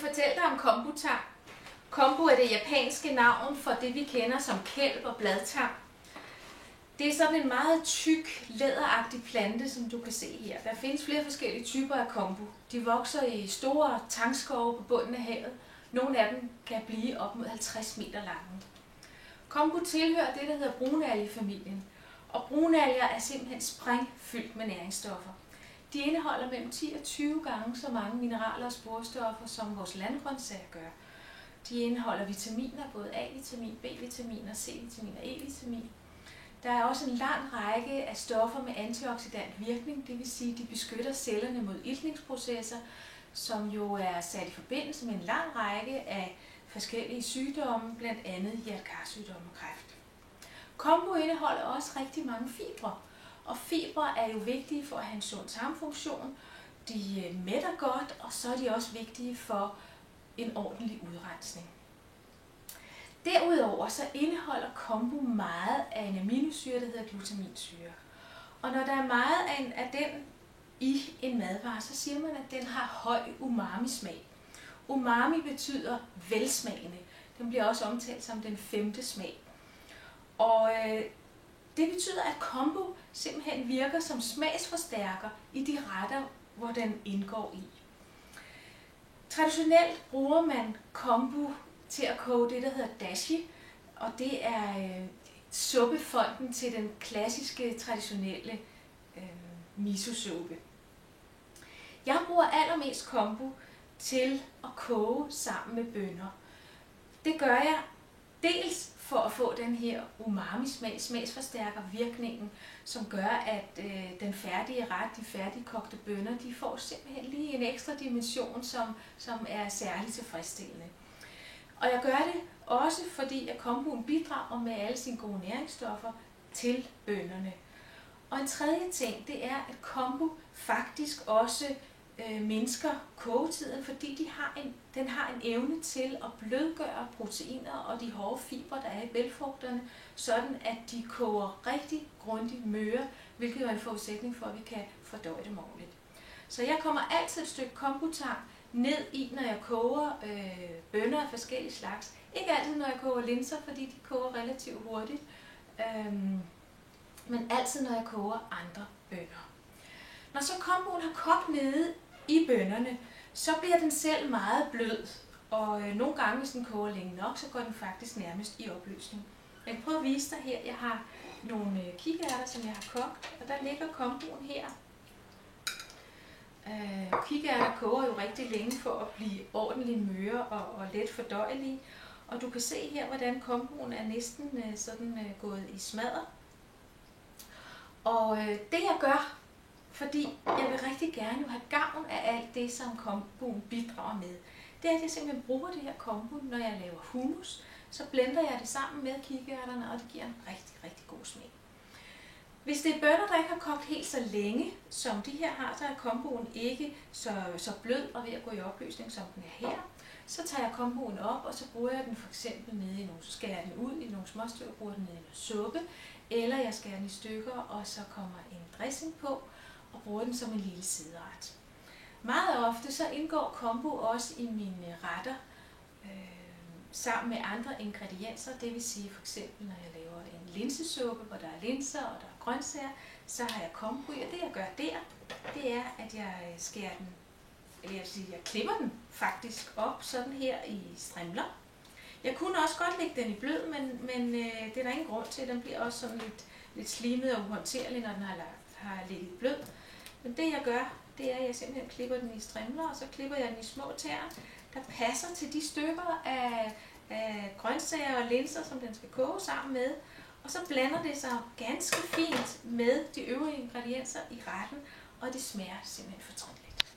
vil fortælle dig om kombutang. Kombu er det japanske navn for det, vi kender som kælp og bladtang. Det er sådan en meget tyk, læderagtig plante, som du kan se her. Der findes flere forskellige typer af kombu. De vokser i store tangskove på bunden af havet. Nogle af dem kan blive op mod 50 meter lange. Kombu tilhører det, der hedder brunalgefamilien. Og brunalger er simpelthen sprængfyldt med næringsstoffer. De indeholder mellem 10 og 20 gange så mange mineraler og sporstoffer, som vores landgrøntsager gør. De indeholder vitaminer, både A-vitamin, B-vitamin, C-vitamin og E-vitamin. Der er også en lang række af stoffer med antioxidant virkning, det vil sige, at de beskytter cellerne mod iltningsprocesser, som jo er sat i forbindelse med en lang række af forskellige sygdomme, blandt andet hjertekarsygdomme og kræft. Kombu indeholder også rigtig mange fibre, og fibre er jo vigtige for at have en sund tarmfunktion. De mætter godt, og så er de også vigtige for en ordentlig udrensning. Derudover så indeholder kombu meget af en aminosyre, der hedder glutaminsyre. Og når der er meget af den i en madvare, så siger man, at den har høj umami-smag. Umami betyder velsmagende. Den bliver også omtalt som den 5. smag. Og det betyder, at kombu simpelthen virker som smagsforstærker i de retter, hvor den indgår i. Traditionelt bruger man kombu til at koge det, der hedder dashi, og det er suppefonden til den klassiske, traditionelle miso-suppe. Jeg bruger allermest kombu til at koge sammen med bønner. Det gør jeg dels for at få den her umami-smag, smagsforstærker virkningen, som gør, at den færdige ret, de færdigkogte bønner, de får simpelthen lige en ekstra dimension, som er særligt tilfredsstillende. Og jeg gør det også, fordi at kombuen bidrager med alle sine gode næringsstoffer til bønnerne. Og en tredje ting, det er, at kombu faktisk også mindsker kogetiden, fordi den har en evne til at blødgøre proteiner og de hårde fibre, der er i bælgfrugterne, sådan at de koger rigtig grundigt møre, hvilket er en forudsætning for, at vi kan fordøje dem ordentligt. Så jeg kommer altid et stykke kombutang ned i, når jeg koger bønner af forskellige slags. Ikke altid, når jeg koger linser, fordi de koger relativt hurtigt, men altid, når jeg koger andre bønner. Når så kombuen har kogt nede i bønnerne, så bliver den selv meget blød, og nogle gange, hvis den koger længe nok, så går den faktisk nærmest i opløsning. Jeg kan prøve at vise dig her. Jeg har nogle kikærter, som jeg har kogt, og der ligger kombuen her. Kikærter koger jo rigtig længe for at blive ordentligt møre og let fordøjelige, og du kan se her, hvordan kombuen er næsten sådan gået i smadder. Og det jeg gør, fordi jeg vil rigtig gerne have gavn af alt det, som kombuen bidrager med, det er, at jeg simpelthen bruger det her kombu, når jeg laver hummus. Så blender jeg det sammen med kikærterne, og det giver en rigtig, rigtig god smag. Hvis det er bønner, der ikke har kogt helt så længe, som de her har, så er kombuen ikke så blød og ved at gå i opløsning, som den er her. Så tager jeg kombuen op, og så bruger jeg den for eksempel nede i nogle, så skærer jeg den ud i nogle små stykker, bruger den nede i noget suppe, eller jeg skærer den i stykker, og så kommer en dressing på, og bruger den som en lille sideret. Meget ofte så indgår kombu også i mine retter sammen med andre ingredienser. Det vil sige for eksempel, når jeg laver en linsesuppe, hvor der er linser og der er grøntsager, så har jeg kombu i. Og det jeg gør der, det er, at jeg skærer den, eller jeg klipper den faktisk op sådan her i strimler. Jeg kunne også godt lægge den i blød, men det er der ingen grund til. Den bliver også sådan lidt slimet og uhåndterlig, når den har ligget blød. Men det jeg gør, det er, at jeg simpelthen klipper den i strimler, og så klipper jeg den i små tæer, der passer til de stykker af grøntsager og linser, som den skal koge sammen med. Og så blander det sig ganske fint med de øvrige ingredienser i retten, og det smager simpelthen fortræffeligt.